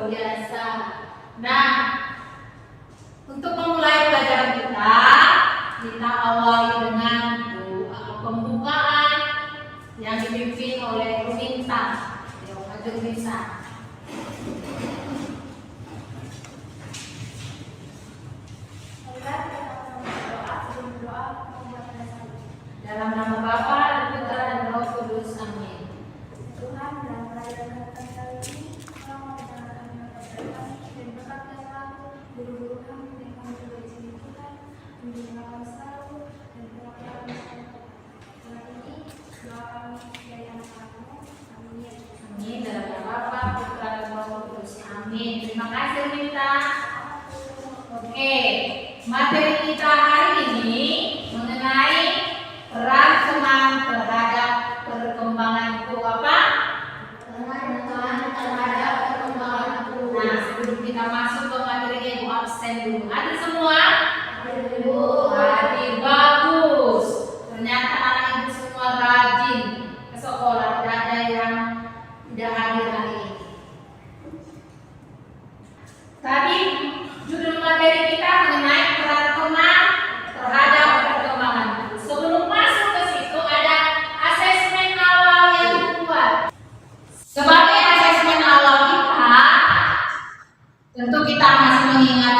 luar biasa. Nah, untuk memulai pelajaran kita awali dengan doa pembukaan yang dipimpin oleh Ruminta. Ya, maju Ruminta. Dalam nama Bapa dan Putra dan Roh Kudus. Amin. Tuhan, dalam perayaan kali ini, kami mendengarkan dan berkat yang lalu, guru-guru kami yang kami juga di sini Tuhan, mendengar kami selalu dan perwakilan kami selalu. Saat ini, doa kami dari anak-anakmu, amin. Amin. Dalam nama Bapa, Putra dan Roh Kudus. Amin. Terima kasih Minta. Oke, materi kita hari ini mengenai peran teman terhadap perkembanganku apa? Peran teman terhadap perkembanganku. Nah, sebelum kita masuk ke materinya, Ibu absen dulu. Hadir semua? Hadir, bagus. Ternyata anak ibu semua rajin ke sekolah. Tidak ada yang tidak hadir hari ini. Tadi judul materi kita mengenai peran teman terhadap perkembanganku. Sebelum masuk ke situ ada asesmen awal yang dibuat. Sebagai asesmen awal kita, tentu kita masih mengingat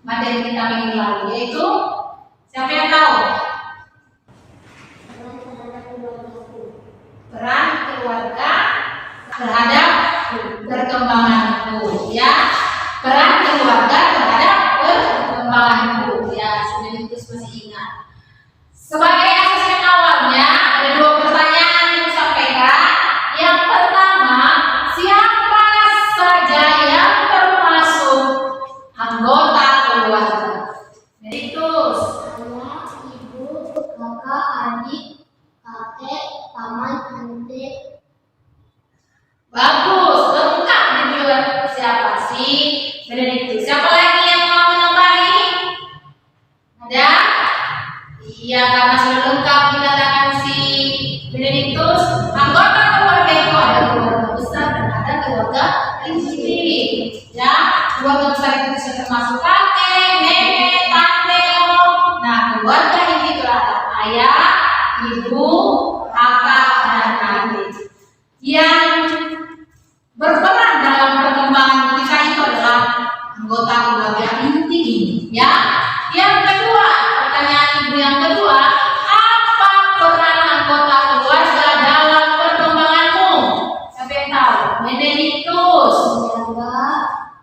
materi kita minggu lalu, yaitu siapa yang tahu? Peran keluarga terhadap perkembanganku, ya. Peran keluarga terhadap perkembanganku, ya. Sudah itu masih ingat. Sebagai asesmen awalnya ada dua pertanyaan yang disampaikan. Yang pertama, siapa saja yang termasuk anggota keluarga? Meritus. Ayah, ibu, kakak, adik, kakek, paman, ante. Bagus, lengkap dibuat. Siapa sih? Benediktus. Siapa lagi yang mau menambahi? Ada? Iya, karena sudah lengkap dikatakan si Benediktus. Anggota keluarga itu ada keluarga besar dan ada keluarga kecil. Ya, keluarga besar itu bisa termasuk kakek, nenek, tante, om. Nah, keluarga ini itu ada ayah, ibu, kakak, dan adik. Yang berperan dalam perkembangan kita itu adalah anggota keluarga inti ini, ya. Yang kedua, pertanyaan ibu yang kedua, apa peran anggota keluarga dalam perkembanganmu? Siapa yang tahu? Benediktus.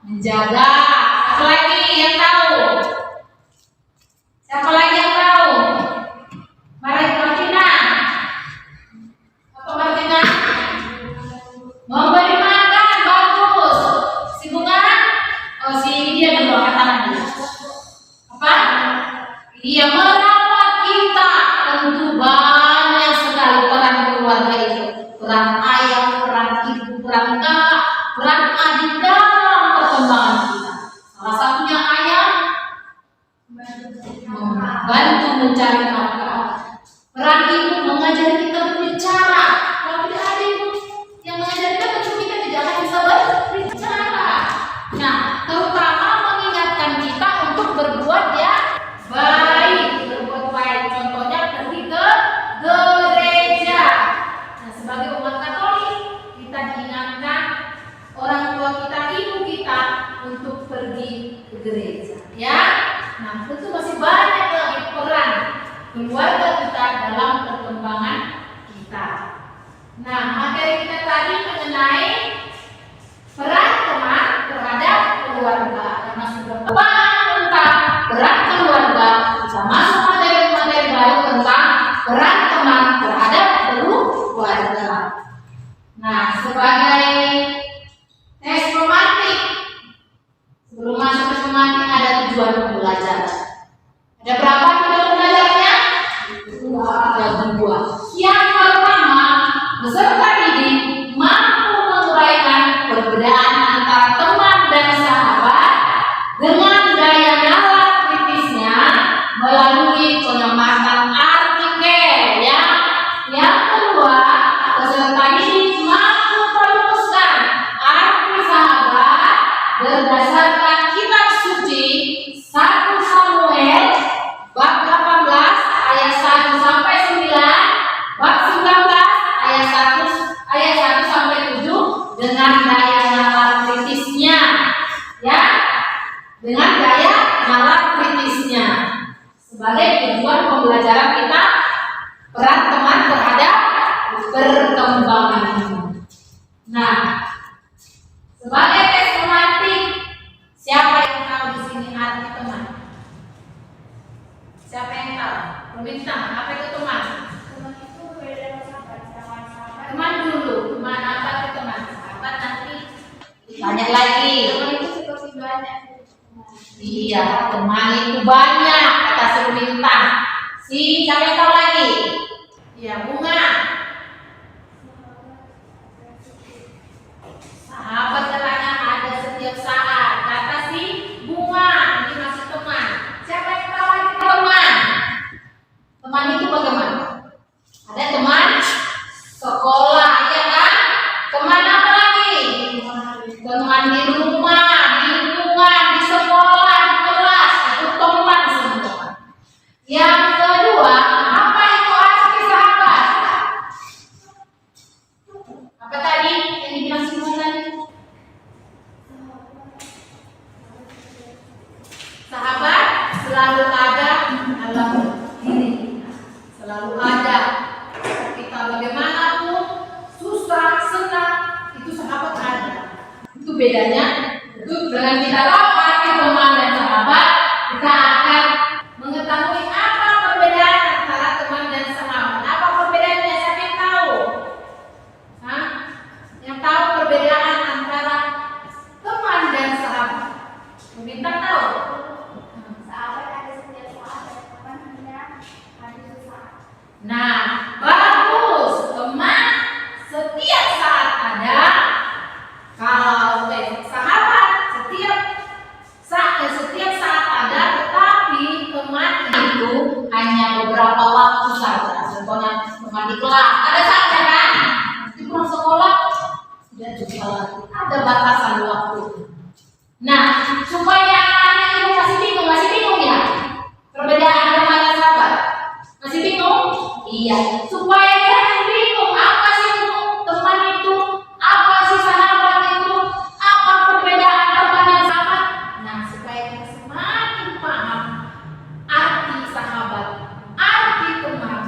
Menjaga. Siapa lagi yang tahu? Siapa lagi yang tahu? Martina. Apa Martina? Memberi makan, bagus. Si Bunga? Oh, si dia dulu angkat tangan dulu. Apa? Dia merawat kita. Tentu banyak sekali peran keluarga itu. Peran ayah, peran ibu, peran kakak, peran adik dalam perkembangan kita. Salah satunya ayah membantu mencari nafkah. Peran ibu mengajari kita berbicara. Kalau tidak ada ibu yang mengajari kita, tentu kita tidak akan bisa berbicara. Nah, terutama mengingatkan kita untuk berbuat yang baik, berbuat baik. Contohnya pergi ke gereja. Nah, sebagai umat Katolik, kita diingatkan orang tua kita, ibu kita untuk pergi ke gereja. Ya, nah tentu masih banyak lagi peran keluarga kita dalam perkembangan kita. Nah, materi kita tadi mengenai peran teman terhadap keluarga. Karena sudah bahas tentang peran keluarga, kita masuk materi-materi baru tentang peran teman terhadap keluarga. Nah, sebagai tes romantik, sebelum masuk tes romantik ada tujuan pembelajaran. Banyak lagi. Teman itu seperti banyak. Iya, teman itu banyak, kata Suminta. Siapa yang tahu lagi? Iya, Bunga. Sahabat katanya ada setiap saat. Kata si Bunga, ini masih teman. Siapa yang tahu lagi teman? Teman itu bagaimana? Ada teman sekolah, ya kan? Teman apa lagi? Teman di rumah, di lingkungan, di sekolah, di kelas. Itu teman semua. Yang kedua, apa itu arti sahabat? Apa tadi yang dibilang Simon tadi? Sahabat selalu ada dalam diri kita. Selalu ada. Kita bagaimanapun, susah, senang, itu sahabat ada. Itu bedanya. Itu dengan kita tahu arti teman dan sahabat, kita akan mengetahui apa perbedaan antara teman dan sahabat. Apa perbedaannya? Siapa yang tahu? Hah? Yang tahu perbedaan antara teman dan sahabat? Minta tahu? Sahabat ada setiap saat, teman hanya ada sesaat. Nah, bagus. Teman setiap saat ada. Kalau sahabat setiap saat ada, tetapi teman itu hanya beberapa waktu saja. Contohnya teman di kelas ada saja kan? Di pulang sekolah sudah jumpa lagi. Ada batasan waktu. Nah, supaya ibu masih bingung ya? Perbedaan teman dan sahabat. Masih bingung? Iya. Supaya jangan bingung, apa sih itu teman itu? Apa sih sahabat itu? Apa perbedaan teman dan sahabat? Nah, supaya kita semakin paham arti sahabat, arti teman,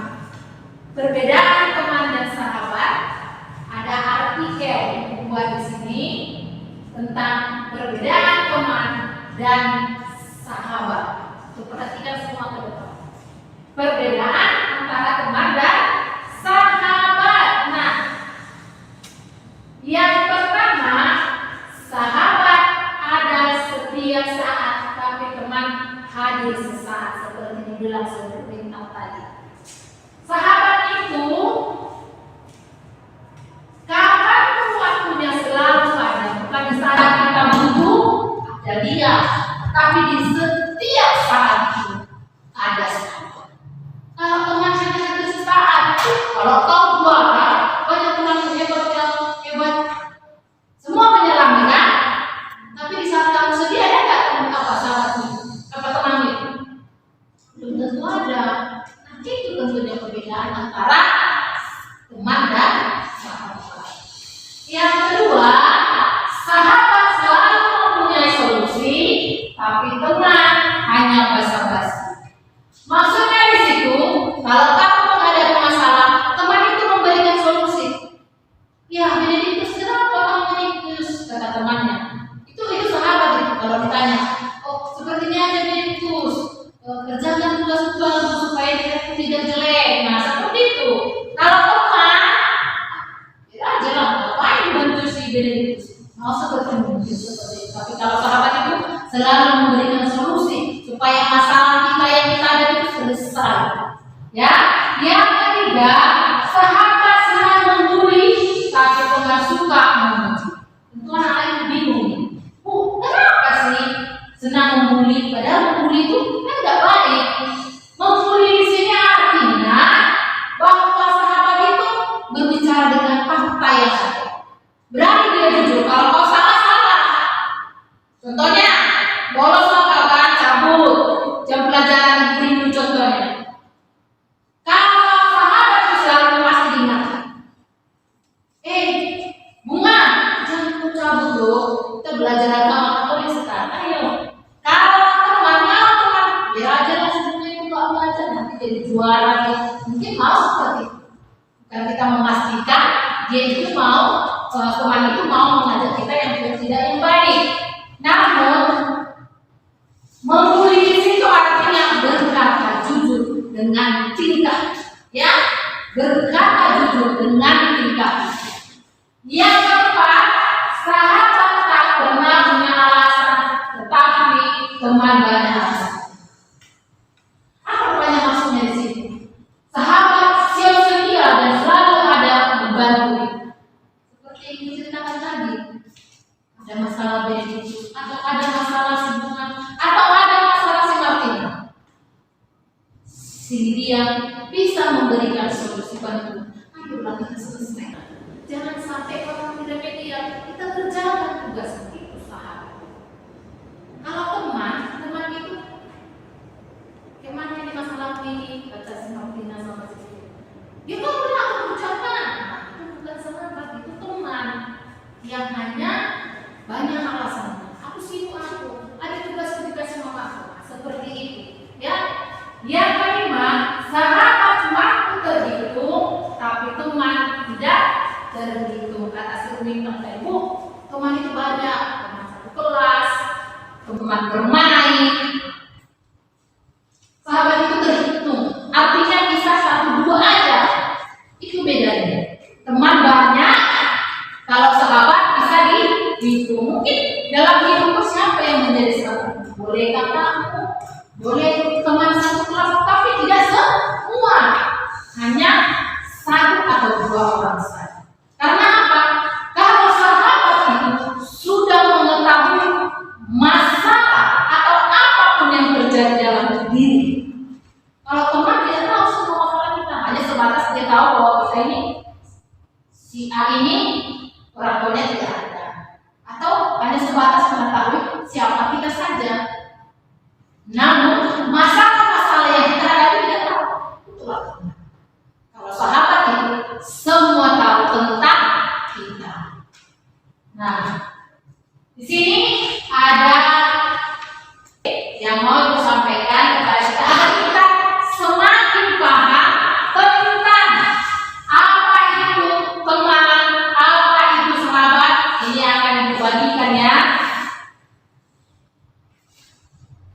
perbedaan teman dan sahabat, ada artikel yang buat di sini tentang perbedaan teman dan sahabat. Tuh, perhatikan semua ke depan. Perbedaan antara teman dan sahabat. Nah, yang pertama, sahabat ada setiap saat, tapi teman hadir sesaat, seperti dibilang sebentar tadi. Sahabat itu kapanpun waktunya selalu ada, bukan di saat kita butuh ada dia, tapi di setiap saat itu ada sahabat. Kalau teman hanya satu sesaat, kalau kau juara, banyak teman hebat, semua menyelami kan? Tapi di saat kamu sedih ada nggak teman apa sahabatmu, apa temanmu? Belum tentu ada. Nanti itu tentunya perbedaan antara teman dan sahabat. Yang kedua, sahabat selalu mempunyai solusi, tapi teman hanya basa-basi. Maksudnya di situ, kalau kamu menghadapi masalah, teman itu memberikan solusi. Ya, Benedictus, kenapa kamu Benedictus? Kata temannya. Itu sahabat itu. Kalau ditanya, oh sepertinya aja Benedictus, kerjakan tugas-tugas supaya tidak jelek. Nah, seperti itu. Kalau teman, ya aja lah, ngapain bantu si Benedictus? Mau seperti itu. Tapi kalau sahabat itu selalu memberikan solusi supaya masalah kita yang kita ada itu selesai. Ya, yang ketiga, sahabat senang membuli, tapi teman suka memuji. Tentu anak lain bingung. Kenapa sih senang membuli? Padahal membuli itu kan nggak baik. Membuli di sini artinya bahwa sahabat itu berbicara dengan fakta yang ada. Berani dia jujur. Kalau kau salah. Contohnya, bolos kan cabut jam pelajaran guru contohnya. Kalau sahabat itu selalu pasti diingatkan. Bunga, jangan cabut loh. Kita belajar agama Katolik sekarang. Ayo. Kalau teman, biar aja lah sebenarnya itu nggak belajar nanti jadi juara nih. Mungkin mau seperti itu. Bukan kita memastikan dia itu mau, teman itu mau mengajak kita yang tidak yang baik. Namun membuli di situ artinya berkata jujur dengan cinta, ya, berkata jujur dengan cinta. Yang keempat, sahabat tak Ada masalah begitu, atau ada masalah hubungan, atau ada masalah si Martina. Si dia bisa memberikan solusi bantu. Ayolah kita selesai. Jangan sampai orang tidak media kita kerjakan tugas itu usaha. Kalau teman itu temannya di masalah ini kata si Martina sama si dia kan pernah kerjakan. Nah, itu bukan sahabat, itu teman yang hanya banyak alasan. Aku sibuk, aku ada tugas sama aku. Seperti itu. Ya, yang kelima, sahabat waktu terhitung, tapi teman tidak terhitung. Kata si Umi kata ibu, teman itu banyak, teman satu kelas, teman bermain. Sahabat itu terhitung, artinya bisa 1, 2 aja. Itu bedanya. Teman banyak, kalau sahabat bisa dihitung. Mungkin dalam hidupmu siapa yang menjadi sahabat? Boleh kakakmu, boleh teman satu kelas, tapi tidak semua. Hanya 1 atau 2 orang saja. Karena apa? Kalau sahabat itu sudah mengetahui masalah atau apapun yang terjadi dalam diri. Kalau teman tidak tahu semua masalah kita, hanya sebatas dia tahu bahwa kita ini si A ini orang tuanya tidak ada, atau hanya sebatas mengetahui siapa kita saja. Namun masalah-masalah yang kita hadapi tidak tahu. Itulah teman. Kalau sahabat itu semua tahu tentang kita. Nah, di sini ada yang mau aku sampaikan kepada kita agar kita semakin paham tentang apa itu teman, apa itu sahabat. Ini akan dibagikan ya.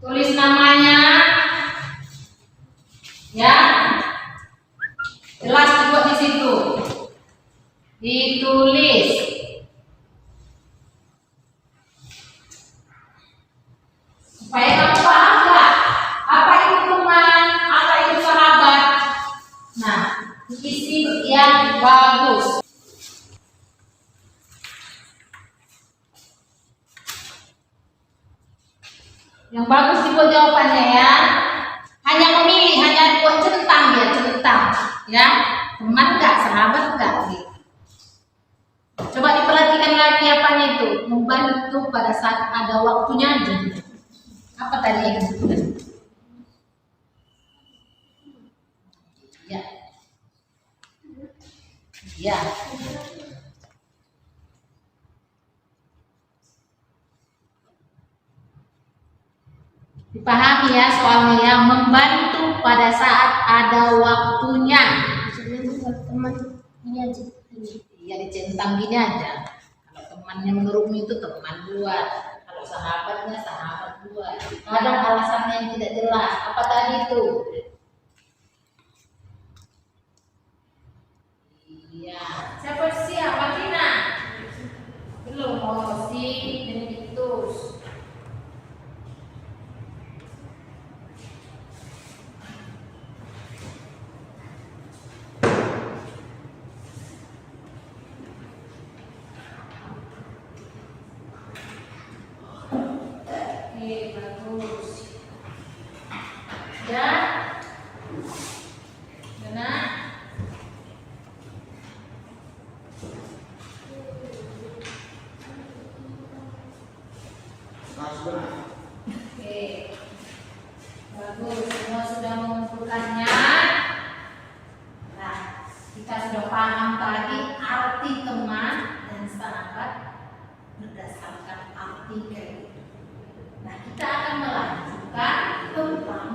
Tulis namanya, ya, jelas dibuat di situ, ditulis. Supaya kamu paham nggak apa itu teman, apa itu sahabat. Nah, isi yang bagus. Yang bagus dibuat jawabannya ya. Hanya memilih, hanya buat centang ya, centang. Ya, teman nggak, sahabat nggak. Gitu. Coba diperhatikan lagi apanya itu. Membantu pada saat ada waktunya aja. Apa tadi yang disebutkan? Ya. Ya. Dipahami ya soalnya ya, membantu pada saat ada waktunya. Teman ini aja. Iya dicentang gini aja. Kalau temannya menurutmu itu teman buat, kalau sahabatnya sahabat buat. Kadang alasannya yang tidak jelas. Apa tadi itu? Iya. Siapa Tina? Belum. Oh si Benedictus. Bagus. Ya. Benar. Oke. Bagus. Semua sudah mengumpulkannya. Nah, kita sudah paham tadi arti teman dan sahabat berdasarkan arti kredit. Nah, kita akan melanjutkan tentang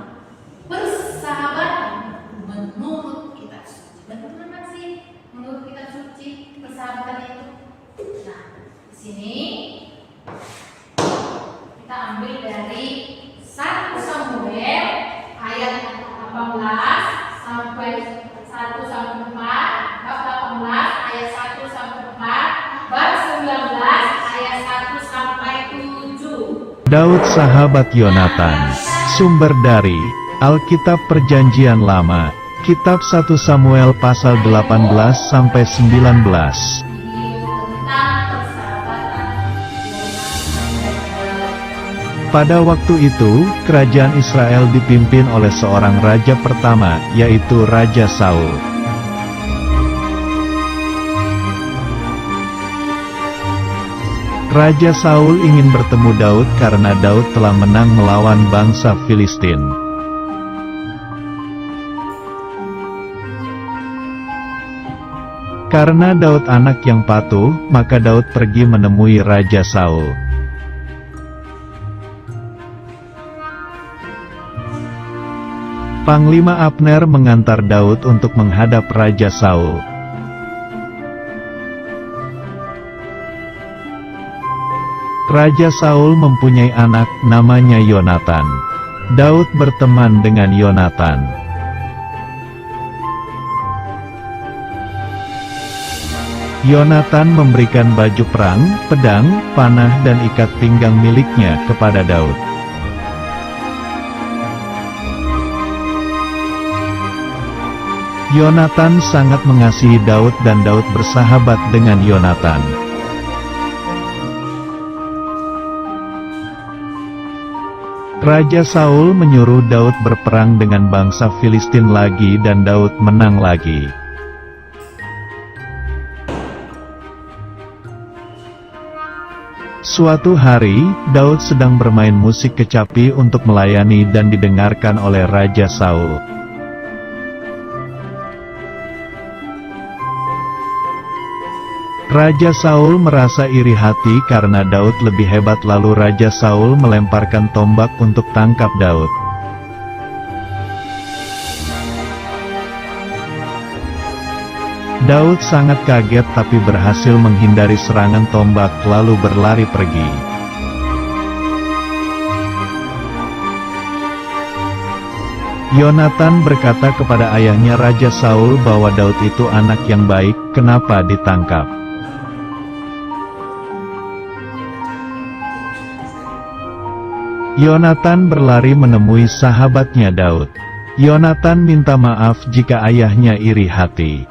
persahabatan menurut kitab suci. Bagaimana sih menurut kitab suci persahabatan itu? Nah, di sini kita ambil dari 1 Samuel ayat 18 sampai 1 sampai 4, bab 18 ayat 1 sampai 4, bab 19 ayat 1 sampai 7. Daud sahabat Yonatan. Sumber dari Alkitab Perjanjian Lama, Kitab 1 Samuel pasal 18 sampai 19. Tentang persahabatan Pada waktu itu, kerajaan Israel dipimpin oleh seorang raja pertama, yaitu Raja Saul. Raja Saul ingin bertemu Daud karena Daud telah menang melawan bangsa Filistin. Karena Daud anak yang patuh, maka Daud pergi menemui Raja Saul. Panglima Abner mengantar Daud untuk menghadap Raja Saul. Raja Saul mempunyai anak, namanya Yonatan. Daud berteman dengan Yonatan. Yonatan memberikan baju perang, pedang, panah dan ikat pinggang miliknya kepada Daud. Yonatan sangat mengasihi Daud dan Daud bersahabat dengan Yonatan. Raja Saul menyuruh Daud berperang dengan bangsa Filistin lagi dan Daud menang lagi. Suatu hari, Daud sedang bermain musik kecapi untuk melayani dan didengarkan oleh Raja Saul. Raja Saul merasa iri hati karena Daud lebih hebat, lalu Raja Saul melemparkan tombak untuk tangkap Daud. Daud sangat kaget tapi berhasil menghindari serangan tombak lalu berlari pergi. Yonatan berkata kepada ayahnya Raja Saul bahwa Daud itu anak yang baik, kenapa ditangkap? Yonatan berlari menemui sahabatnya Daud. Yonatan minta maaf jika ayahnya iri hati.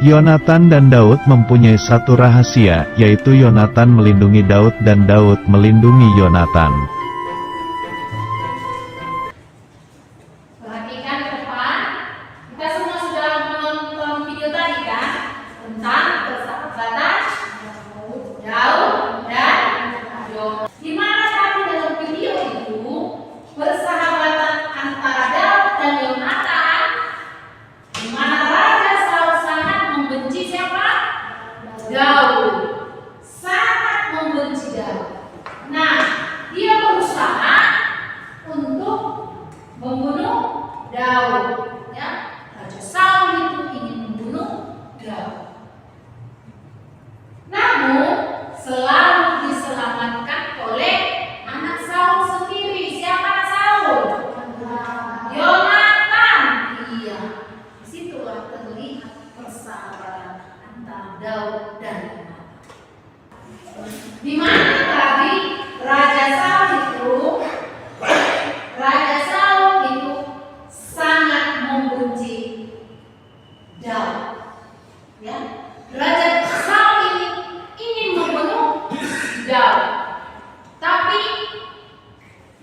Yonatan dan Daud mempunyai satu rahasia, yaitu Yonatan melindungi Daud dan Daud melindungi Yonatan. Perhatikan ke depan. Kita semua sudah menonton video tadi kan? Tentang persahabatan Daud dan Yonatan. Di mana tadi dalam video itu persahabatan antara Daud dan Yonatan, di mana Raja Saul sangat membenci siapa? Daud. Sangat membenci Daud. Nah, dia berusaha untuk membunuh Daud. Ya, Raja Saul itu ingin membunuh Daud. Namun selalu diselamatkan oleh anak Saul sendiri. Siapa anak Saul? Yonatan. Iya. Disitulah terlihat persahabatan antara Daud dan Yonatan. Di mana tadi Raja Saul itu sangat membenci Daud. Ya. Raja Saul ini ingin membunuh Daud. Tapi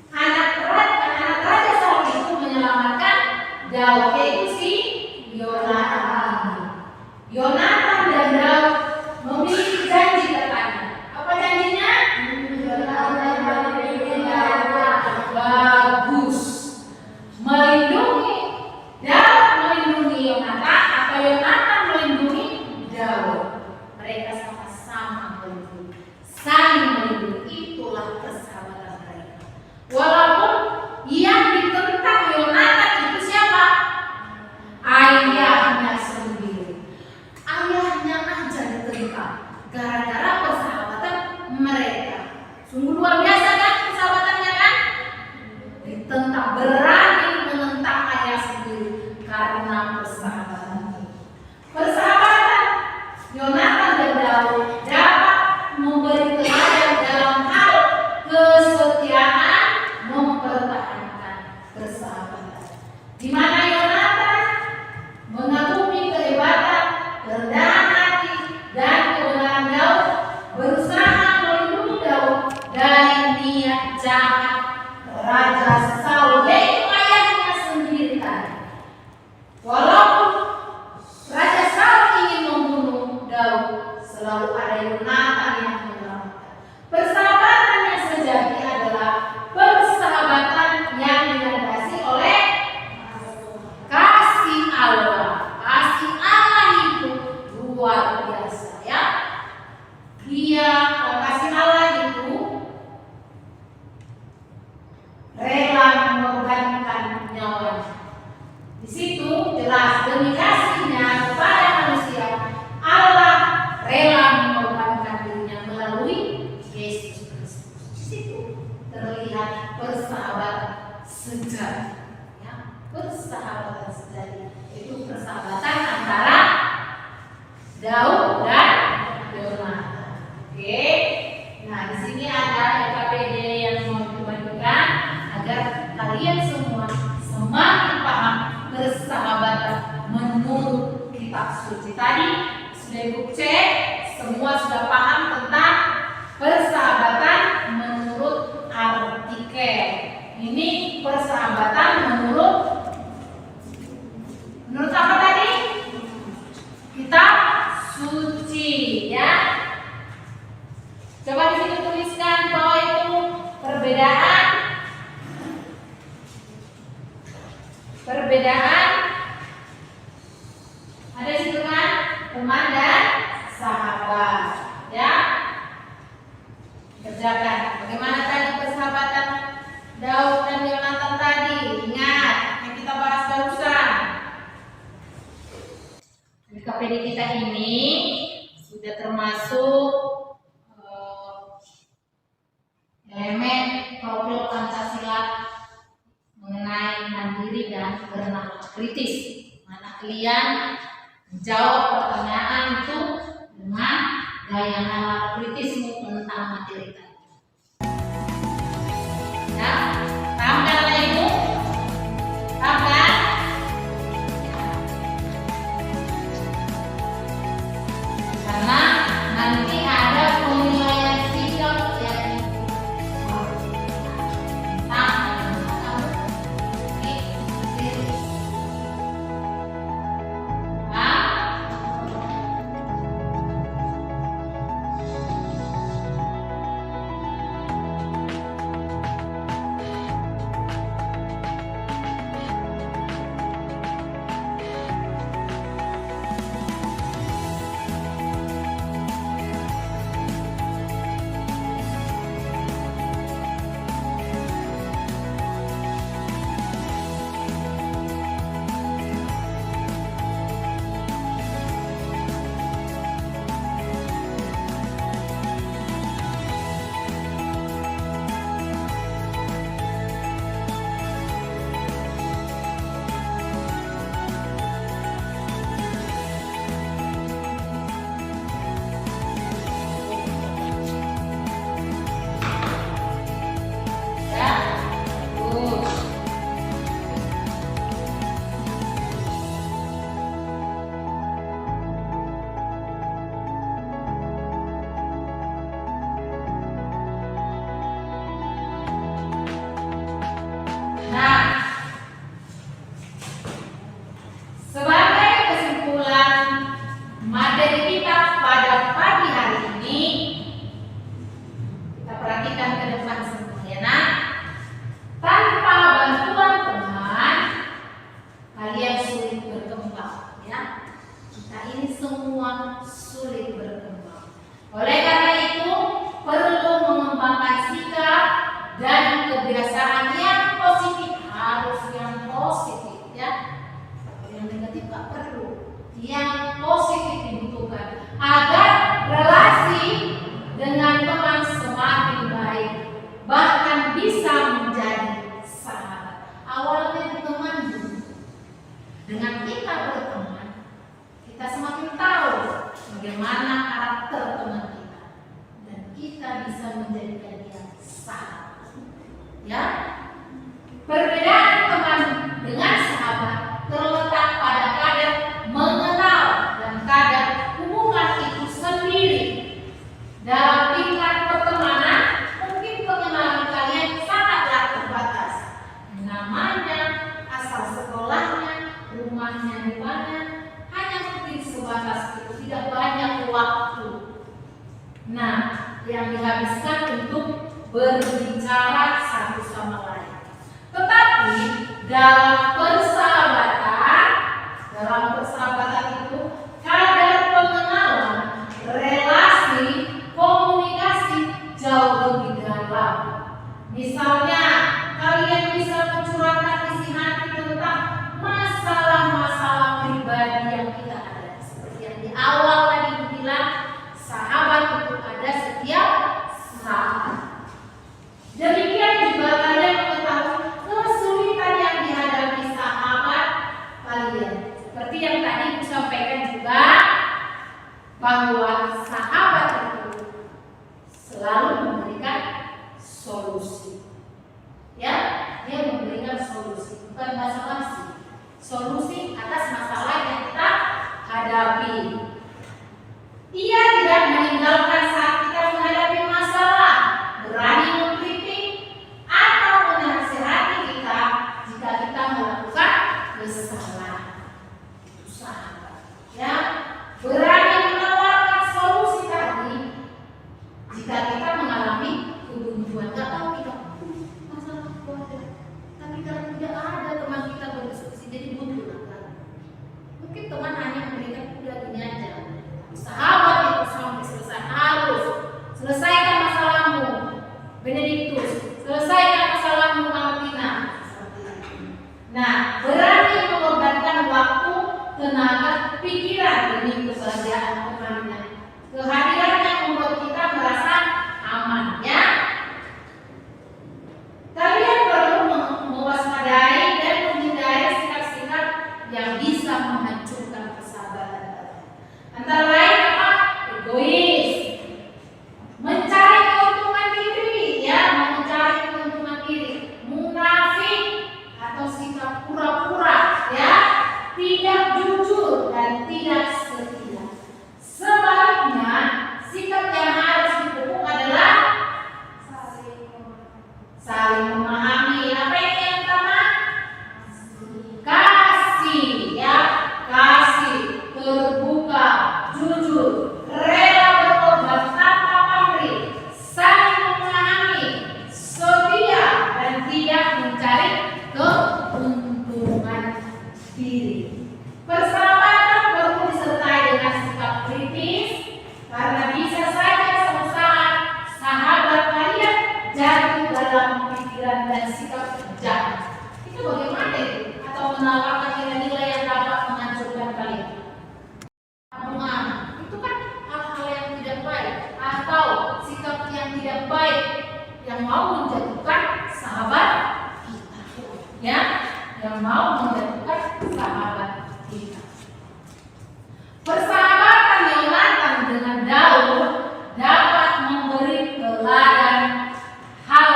anak Raja Saul itu menyelamatkan Daud, yaitu si Yonatan. Yonatan dan Daud memiliki janji katanya. Apa janjinya? Bagus. Melindungi Daud, melindungi Yonatan, atau Yonatan melindungi Daud. Mereka sama-sama melindungi, saling melindungi. Itulah persahabatan mereka. Walaupun yang ditentang Yonatan itu siapa? Ayahnya sendiri. Ayahnya aja ditentang gara-gara persahabatan mereka. Sungguh luar biasa kan persahabatannya kan? Ditentang, berani menentang ayah sendiri karena persahabatan. Persahabatan Yonatan dan Daud dapat memberi teladan dalam hal kesetiaan, mempertahankan persahabatan. Di mana Yonatan mengagumi kehebatan, kerendahan hati, dan kebenaran Daud Daud dan Yonatan. Oke. Nah, di sini ada LKPD yang mau dibagikan agar kalian semua semakin paham persahabatan menurut kitab suci. Tadi sudah Ibu cek, semua sudah paham tentang persahabatan menurut artikel. Ini persahabatan menurut apa tadi? Kitab suci, ya. Coba di sini tuliskan bahwa itu perbedaan ada di situ kan, teman dan sahabat, ya. Kerjakan. Bagaimana tadi persahabatan Daud dan Yonatan tadi? Ingat yang kita bahas barusan. LKPD kita ini sudah termasuk elemen profil Pancasila mengenai mandiri dan bernalar kritis. Mana kalian menjawab pertanyaan itu dengan gaya nalar kritismu tentang materi tadi. Ya, paham kan Ibu? Paham kan? Karena nanti ada penilaian sikap yang sebagai kesimpulan materi kita pada pagi hari ini, kita perhatikan ke depan semua, ya nak. Tanpa bantuan teman, kalian sulit berkembang, ya. Kita ini semua sulit berkembang. Oleh karena itu, perlu mengembangkan sikap dan kebiasaan yang positif, harus yang positif, ya. Yang negatif tak perlu, yang positif dibutuhkan agar relasi dengan teman semakin baik, bahkan bisa menjadi sahabat. Awalnya teman dulu. Dengan kita berteman, kita semakin tahu bagaimana karakter teman kita, dan kita bisa menjadikan dia sahabat. Ya, perbedaan teman dengan sahabat terletak pada kadar mengenal dan kadar hubungan itu sendiri. Dalam tingkat pertemanan, mungkin pengenalan kalian sangatlah terbatas. Namanya, asal sekolahnya, rumahnya di mana, hanya mungkin sebatas itu, tidak banyak waktu. Nah, yang dihabiskan untuk berbicara satu sama lain. Tetapi dalam persahabatan itu kadar pengenalan, relasi, komunikasi jauh lebih dalam. Misalnya, kalian bisa mencurahkan isi hati tentang masalah-masalah pribadi yang kita ada. Seperti yang di awal tadi bilang, sahabat itu ada setiap saat. Demikian juga kalian mengetahui kesulitan yang dihadapi saat bahwa sahabat itu selalu memberikan solusi. Ya, dia memberikan solusi, bukan basa-basi. Solusi atas masalah yang kita hadapi. Ia tidak meninggalkan saat kita menghadapi masalah, berani mengkritik atau menasihati kita jika kita melakukan kesalahan. Itu sahabat. Ya, berani menawarkan solusi tadi jika kita mengalami kebuntuan. Gak tahu kita masalah keluarga, tapi kalau tidak ada teman kita berdiskusi jadi buntu kan. Mungkin teman hanya memberikan udah gini aja. Sahabat itu sampai selesai harus selesaikan masalahmu, Benediktus. Selesaikan masalahmu, Martina. Nah, berani mengorbankan waktu, tenaga, pikiran demi kebahagiaan temannya. Kehadirannya membuat kita merasa aman, ya. Kalian perlu mewaspadai dan menghindari sikap-sikap yang bisa menghancurkan persahabatan. Antara lain apa? Egois, mencari keuntungan diri, ya, mencari keuntungan diri, munafik atau sikap pura-pura, ya, tidak jujur dan tidak setia. Sebaliknya, sikap yang harus dipupuk adalah saling memahami. Apa ini yang pertama? Kasih, ya, kasih, terbuka, jujur, rela berkorban tanpa pamrih, saling memahami, setia, dan tidak mencari keuntungan diri. Persahabatan perlu disertai dengan sikap kritis, karena bisa saja suatu saat sahabat kalian jatuh dalam pikiran dan sikap jahat. Itu bagaimana itu? Atau menawarkan nilai-nilai yang dapat menghancurkan kalian. Itu kan hal-hal yang tidak baik atau sikap yang tidak baik yang mau menjatuhkan sahabat kita, ya, yang mau menjatuhkan sahabat kita. Persahabatan Yonatan dengan Daud dapat memberi teladan hal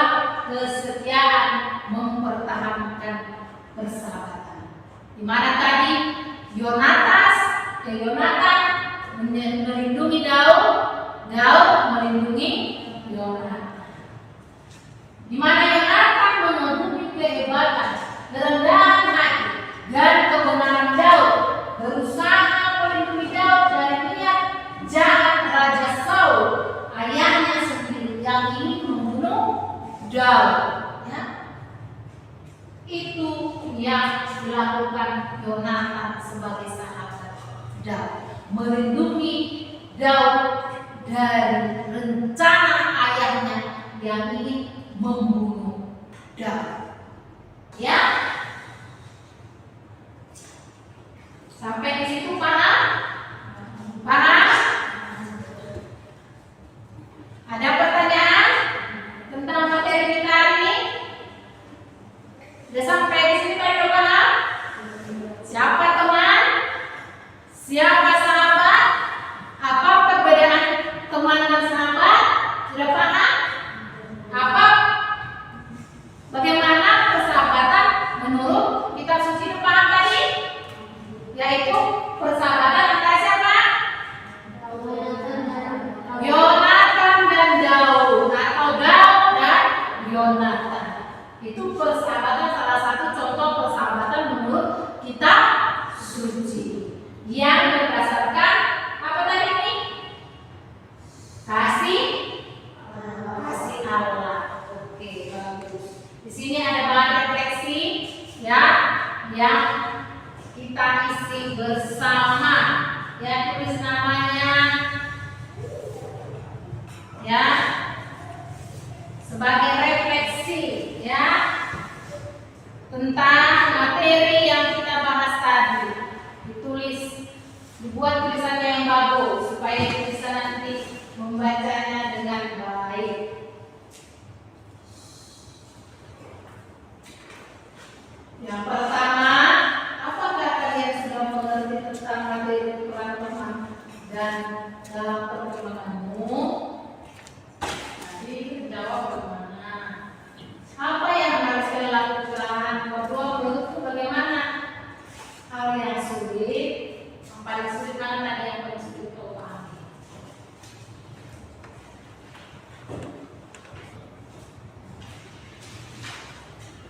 kesetiaan mempertahankan persahabatan. Di mana tadi Yonatan melindungi Daud, Daud melindungi Yonatan. Di mana Yonatan memenuhi kehebatan, kerendahan hati, dan kebenaran Daud, berusaha melindungi Daud dari niat jahat Raja Saul, ayahnya sendiri yang ingin membunuh Daud. Ya. Itu yang dilakukan Yonatan sebagai sahabat Daud, melindungi Daud dari rencana ayahnya yang ingin membunuh Daud. Ya, sampai di situ paham? Paham? Ada pertanyaan tentang materi kita hari ini? Sudah sampai di sini pada paham? Siapa teman? Siapa sahabat? Apa perbedaan teman dan sahabat? Sudah paham? Apa? Bagaimana persahabatan menurut kitab suci itu paham tadi? Yaitu persahabatan antara siapa? Yonatan dan Daud, atau Daud dan Yonatan. Itu persahabatan, salah satu contoh persahabatan menurut kitab suci yang berdasarkan apa tadi ini? Kasih Allah. Oke, bagus. Di sini ada bahan refleksi, ya, yang kita isi bersama. Ya, tulis namanya, ya, sebagai refleksi, ya, tentang materi yang kita bahas tadi. Ditulis, dibuat tulisannya yang bagus supaya bisa nanti membacanya dengan baik. Yang pertama, apakah kalian sudah mengerti tentang materi peran teman dan dalam perkembanganmu, tadi jawab bagaimana? Apa yang harus kalian lakukan? Kedua, menurutku bagaimana? Hal yang sulit, yang paling sulit mana tadi yang paling sulit kau pahami?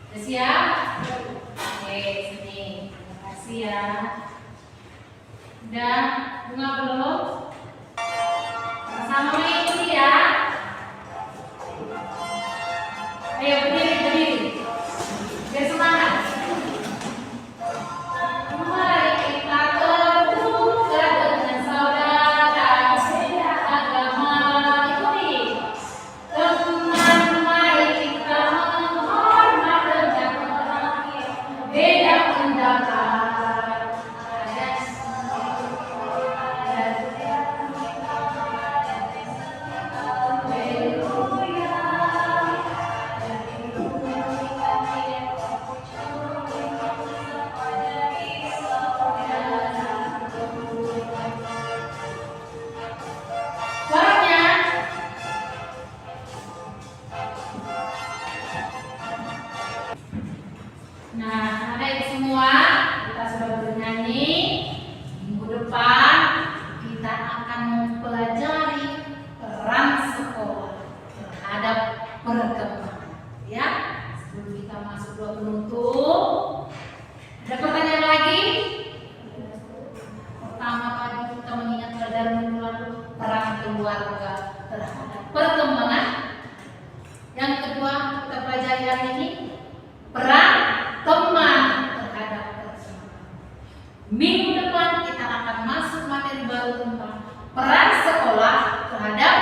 Sudah siap? Oke, sini. Terima kasih ya. Udah, bunga belum? Sama mengikuti ya. Ayo berdiri. Biar semangat. Mari kita berbuka dengan saudara agama. Ikuti. Teman, mari kita menghormat dan beda pendapat. Nah, adik semua, kita sudah bernyanyi. Minggu depan kita akan mempelajari peran sekolah terhadap perkembangan. Ya, sebelum kita masuk dua penutup, ada pertanyaan lagi? Pertama kali kita mengingat pelajaran minggu lalu peran keluarga terhadap perkembangan. Yang kedua kita pelajari hari ini peran teman terhadap perkembangan. Minggu depan kita akan masuk materi baru tentang peran sekolah terhadap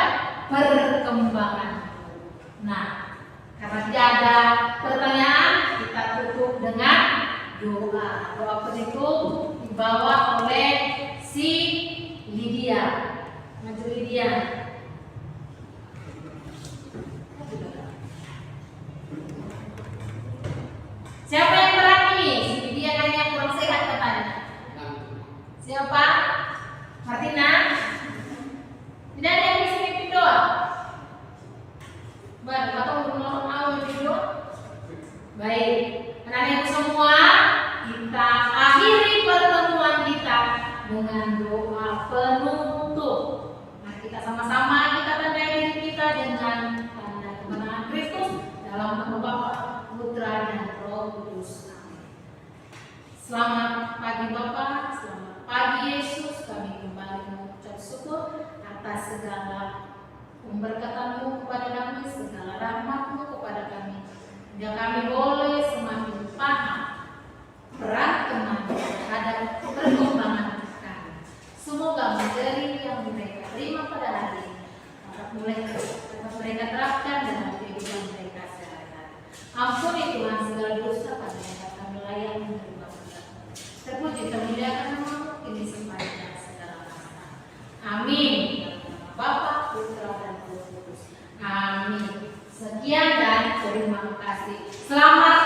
perkembangan. Nah, karena tidak ada pertanyaan, kita tutup dengan doa. Doa penutup dibawa oleh si Lydia. Maju Lydia. Siapa yang berani? Dia kayaknya kurang sehat katanya. Siapa? Martina? Tidak ada yang bisa mimpin doa? Baik, atau menurut awal video? Baik, anak-anak semua, kita akhiri pertemuan kita dengan doa penutup. Mari kita sama-sama kita tandai diri kita dengan tanda kemenangan Kristus dalam nama Bapa, Putra dan Roh Kudus. Amin. Selamat pagi Bapak, selamat pagi Yesus. Kami kembali mengucap syukur atas segala pemberkatan-Mu kepada kami, segala rahmat-Mu kepada kami. Dan kami boleh semakin paham peran teman terhadap perkembangan kami. Semoga materi yang mereka terima pada hari ini dapat mereka terapkan dalam kehidupan mereka sehari-hari. Ampuni Tuhan segala dosa kami yang kami layak menerima berkat. Terpuji termuliakan nama-Mu kini sepanjang segala masa. Amin. Bapa, Putra dan Roh Kudus. Amin. Sekian dan terima kasih. Selamat